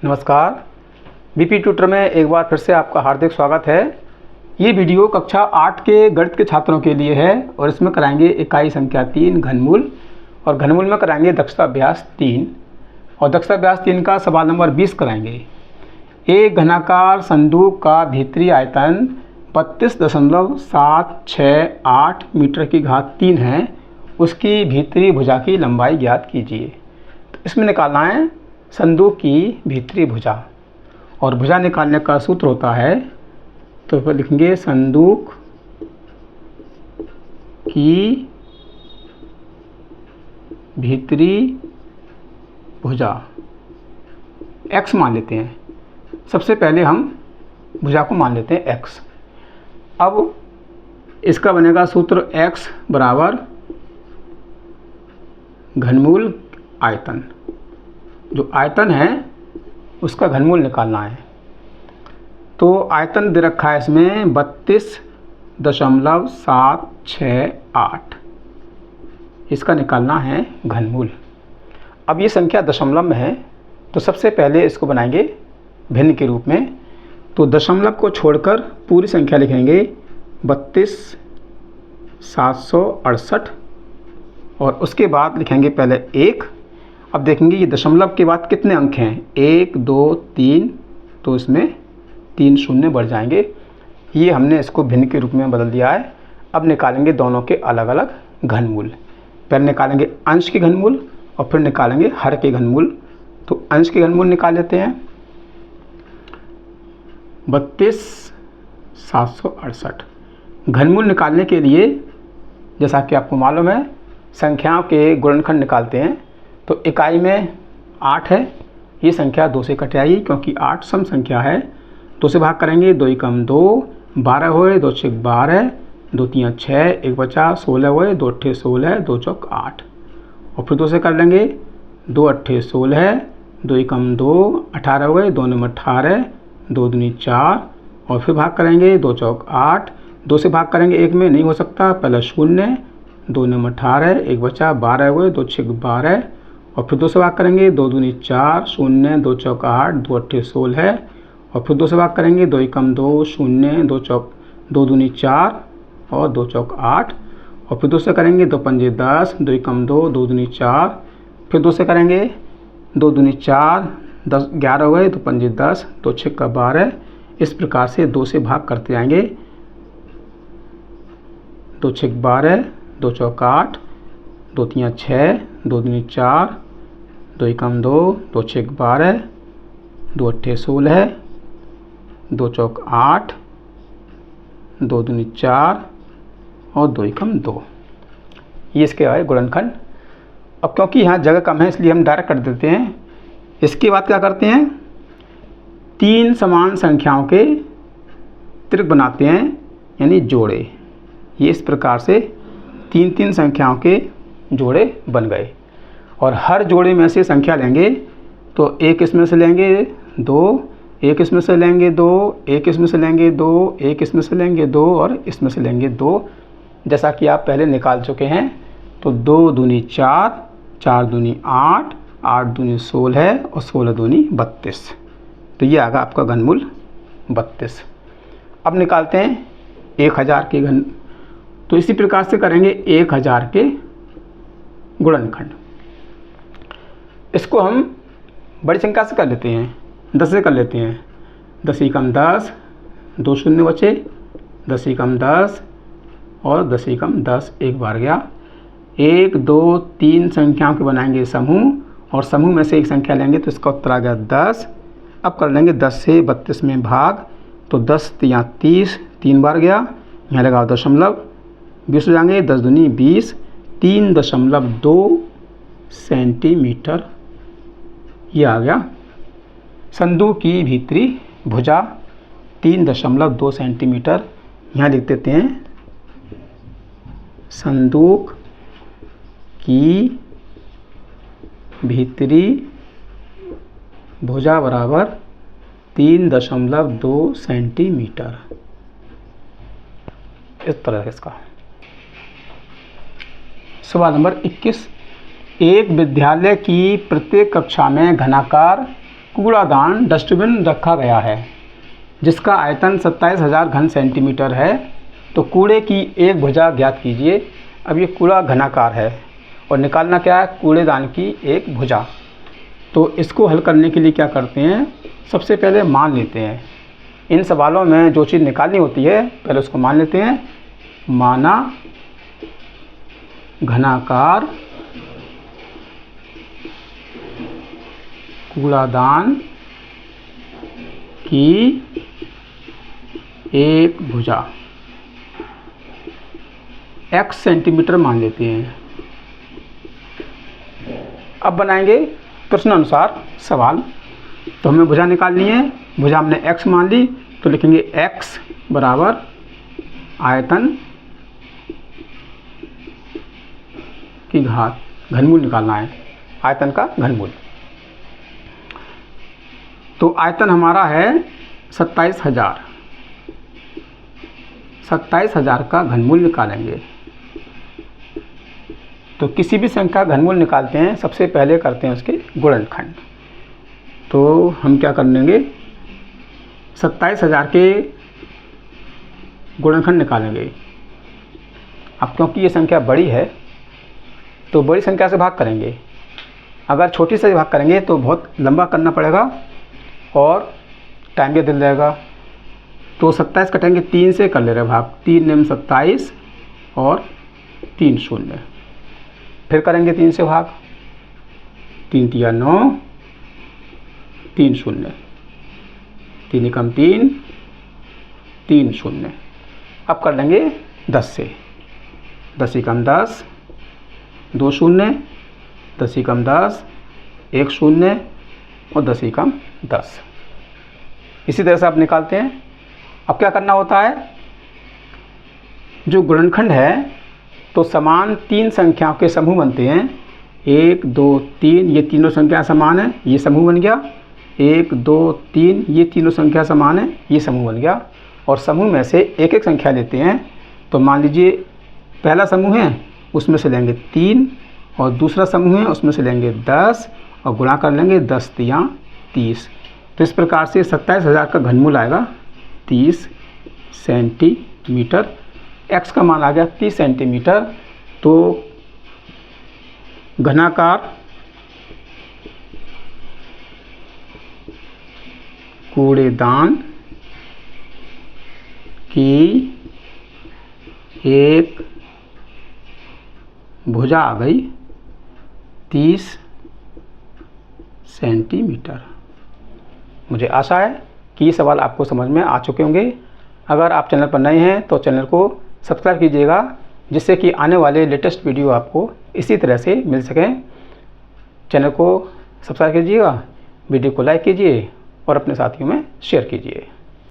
नमस्कार। BP tutor में एक बार फिर से आपका हार्दिक स्वागत है। ये वीडियो कक्षा 8 के गणित के छात्रों के लिए है और इसमें कराएंगे इकाई संख्या 3 घनमूल, और घनमूल में कराएंगे दक्षता अभ्यास 3 और दक्षता अभ्यास 3 का सवाल नंबर 20 कराएंगे। एक घनाकार संदूक का भीतरी आयतन 32.768 मीटर की घात 3 है। उसकी भीतरी भुजा की लंबाई ज्ञात कीजिए। तो इसमें निकालना है संदूक की भीतरी भुजा, और भुजा निकालने का सूत्र होता है, तो फिर लिखेंगे संदूक की भीतरी भुजा x मान लेते हैं। सबसे पहले हम भुजा को मान लेते हैं x। अब इसका बनेगा सूत्र x बराबर घनमूल आयतन। जो आयतन है उसका घनमूल निकालना है। तो आयतन दे रखा है इसमें 32.768, इसका निकालना है घनमूल। अब ये संख्या दशमलव में है, तो सबसे पहले इसको बनाएंगे भिन्न के रूप में। तो दशमलव को छोड़कर पूरी संख्या लिखेंगे 32,768, और उसके बाद लिखेंगे पहले 1। अब देखेंगे ये दशमलव के बाद कितने अंक हैं, 1 2 3, तो इसमें 3 शून्य बढ़ जाएंगे। ये हमने इसको भिन्न के रूप में बदल दिया है। अब निकालेंगे दोनों के अलग अलग घनमूल। पहले निकालेंगे अंश के घनमूल और फिर निकालेंगे हर के घनमूल। तो अंश के घनमूल निकाल लेते हैं। 32,768 घनमूल निकालने के लिए जैसा कि आपको मालूम है संख्याओं के गुणनखंड निकालते हैं। तो इकाई में 8 है, ये संख्या 2 से कट आएगी क्योंकि 8 सम संख्या है। 2 से भाग करेंगे, 2 एकम 2, 12 हुए, 2 छक 12, 2 तियां 6, 1 बचा 16 हुए, 2 अट्ठे 16, 2 चौक 8, और फिर 2 से कर लेंगे, 2 अट्ठे 16, 2 एकम 2, 18 हुए, 2 नंबर 18, 2 दूनी 4, और फिर भाग करेंगे 2 चौक 8। 2 से भाग करेंगे 1 में नहीं हो सकता, पहला 0, 2 नंबर 18, 1 बचा 12 हुए, 2 छक 12, और फिर 2 से भाग करेंगे, 2 दूनी 4, 0, 2 चौक 8, 2 अट्ठे 16, और फिर 2 से भाग करेंगे, 2 एकम 2, 0, 2 चौक 2 दूनी 4 और 2 चौक 8, और फिर 2 से करेंगे 2 पंजे 10, 2 एकम 2, 2 दूनी 4, फिर 2 से करेंगे 2 दूनी 4, 10 11 हुए, 2 पंजे 10, 2 छक 12। इस प्रकार से 2 से भाग करते आएंगे, 2 छक 12, 2 चौक 8, 2 तियां 6, 2 दूनी 4, 2 एकम 2, 2 छक 12, 2 अट्ठे 16, 2 चौक 8, 2 दूनी 4 और 2 एकम 2। ये इसके आए गुणनखंड। अब क्योंकि यहाँ जगह कम है इसलिए हम डायरेक्ट कर देते हैं। इसके बाद क्या करते हैं, 3 समान संख्याओं के त्रिक बनाते हैं, यानी जोड़े। ये इस प्रकार से 3 संख्याओं के जोड़े बन गए, और हर जोड़े में से संख्या लेंगे। तो एक इसमें से लेंगे 2, एक इसमें से लेंगे 2, एक इसमें से लेंगे 2, एक इसमें से लेंगे 2, और इसमें से लेंगे 2, जैसा कि आप पहले निकाल चुके हैं। तो 2 दूनी 4, 4 दूनी 8, 8 दूनी 16 और 16 दूनी 32। तो ये आगा आपका घनमूल 32। अब निकालते हैं 1000 के घन। तो इसी प्रकार से करेंगे 1000 के गुणनखंड। इसको हम बड़ी संख्या से कर लेते हैं, 10 से कर लेते हैं। 10 एकम 10, 2 शून्य बचे, 10 एकम 10 और 10 एकम 10, एक बार गया। 1 2 3 संख्याओं के बनाएंगे समूह, और समूह में से एक संख्या लेंगे तो इसका उत्तर आ गया 10। अब कर लेंगे 10 से 32 में भाग। तो 10 तियां 30, 3 बार गया, यहाँ लगाओ दशमलव, 20 हो जाएंगे, 10 दूनी 20, 3.2 सेंटीमीटर। ये आ गया संदूक की भीतरी भुजा 3.2 सेंटीमीटर। यहाँ लिख देते हैं संदूक की भीतरी भुजा बराबर 3.2 सेंटीमीटर। इस तरह है इसका। सवाल नंबर 21, एक विद्यालय की प्रत्येक कक्षा में घनाकार कूड़ादान डस्टबिन रखा गया है जिसका आयतन 27,000 घन सेंटीमीटर है, तो कूड़े की एक भुजा ज्ञात कीजिए। अब ये कूड़ा घनाकार है और निकालना क्या है, कूड़ेदान की एक भुजा। तो इसको हल करने के लिए क्या करते हैं, सबसे पहले मान लेते हैं। इन सवालों में जो चीज़ निकालनी होती है पहले उसको मान लेते हैं। माना घनाकार कूड़ादान की एक भुजा x सेंटीमीटर मान लेते हैं। अब बनाएंगे प्रश्नानुसार सवाल। तो हमें भुजा निकालनी है, भुजा हमने x मान ली, तो लिखेंगे x बराबर आयतन की घात, घनमूल निकालना है, आयतन का घनमूल। तो आयतन हमारा है 27,000, 27,000 का घनमूल निकालेंगे। तो किसी भी संख्या का घनमूल निकालते हैं सबसे पहले करते हैं उसके गुणनखंड। तो हम क्या कर लेंगे, 27,000 के गुणनखंड निकालेंगे। अब क्योंकि ये संख्या बड़ी है तो बड़ी संख्या से भाग करेंगे। अगर छोटी से भाग करेंगे तो बहुत लंबा करना पड़ेगा और टाइम भी दिल रहेगा। तो 27 कटेंगे 3 से, कर ले रहे भाग, 3 निम 27 और 3 शून्य। फिर करेंगे 3 से भाग, 3 तिया 9, 3 शून्य, 3 एकम 3, 3 शून्य। अब कर लेंगे 10 से, 10 एकम 10, 2 शून्य, 10 एकम 10, 1 शून्य और 10 एकम 10। इसी तरह से आप निकालते हैं। अब क्या करना होता है, जो गुणनखंड है तो समान 3 संख्याओं के समूह बनते हैं। 1 2 3, ये तीनों संख्या समान है, ये समूह बन गया। 1 2 3, ये तीनों संख्या समान है, ये समूह बन गया। और समूह में से एक एक संख्या लेते हैं। तो मान लीजिए पहला समूह है उसमें से लेंगे 3 और दूसरा समूह है उसमें से लेंगे 10 और गुणा कर लेंगे 10 तिया 30। तो इस प्रकार से 27,000 का घनमूल आएगा 30 सेंटीमीटर। x का मान आ गया 30 सेंटीमीटर। तो घनाकार कूड़ेदान की एक भुजा आ गई 30 सेंटीमीटर। मुझे आशा है कि ये सवाल आपको समझ में आ चुके होंगे। अगर आप चैनल पर नए हैं तो चैनल को सब्सक्राइब कीजिएगा, जिससे कि आने वाले लेटेस्ट वीडियो आपको इसी तरह से मिल सकें। चैनल को सब्सक्राइब कीजिएगा, वीडियो को लाइक कीजिए और अपने साथियों में शेयर कीजिए।